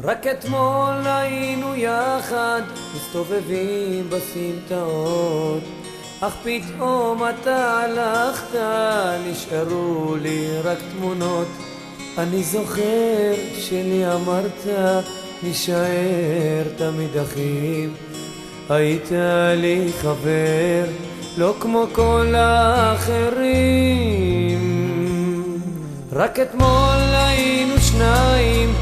רק אתמול היינו יחד, מסתובבים בסמטאות, אך פתאום אתה הלכת, נשארו לי רק תמונות. אני זוכר שלי אמרת, נשאר תמיד אחים. היית לי חבר, לא כמו כל האחרים. רק אתמול היינו שניים,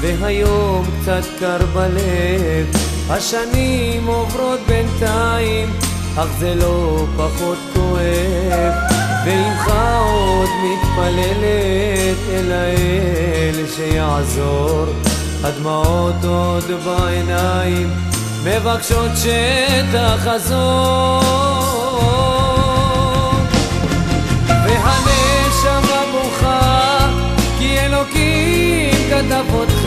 והיום קצת קר בלב. השנים עוברות בינתיים, אך זה לא פחות כואב. ואמך עוד מתפללת אל האל שיעזור, הדמעות עוד בעיניים מבקשות שתחזור. והנשמה בוכה כי אלוקים כתב אותך,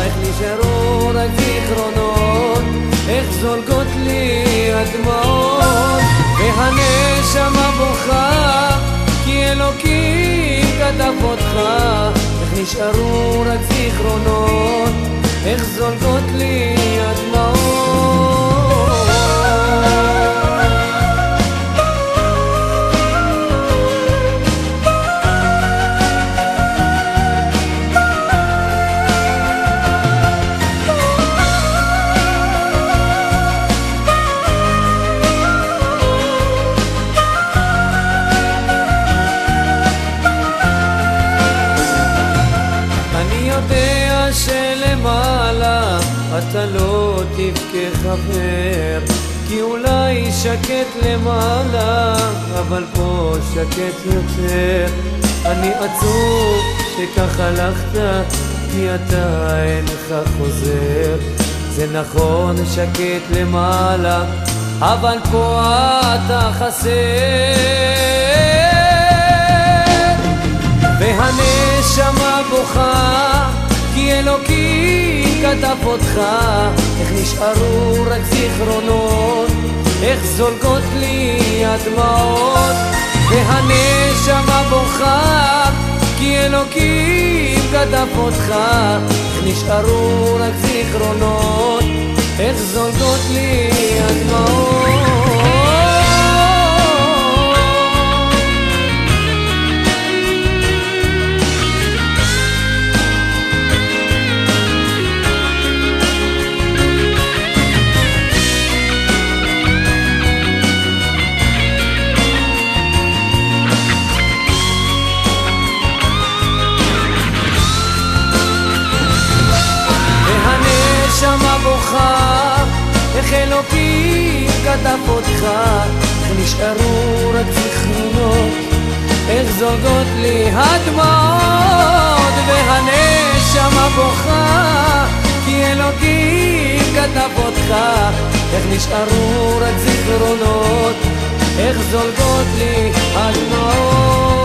איך נשארו רק זיכרונות, איך זולגות לי הדמעות. והנשמה בוכה כי אלוקים כתב אותך, איך נשארו רק זיכרונות, איך זולגות לי הדמעות. שלמעלה אתה לא תבכה חבר, כי אולי שקט למעלה, אבל פה שקט יותר. אני עצוב שכך הלכת, כי אתה אינך חוזר. זה נכון שקט למעלה, אבל פה אתה חסר. והנשמה בוכה כי אלוקים כתב אותך, איך נשארו רק זיכרונות, איך זולגות לי הדמעות. והנשמה בוכה כי אלוקים כתב אותך, איך נשארו רק זיכרונות, איך זולגות לי הדמעות. והנשמה בוכה, איך אלוקים כתב אותך, איך נשארו רק זיכרונות, איך זולגות לי הדמעות. והנשמה בוכה כי אלוקים כתב אותך, איך נשארו רק זיכרונות, איך זולגות לי הדמעות.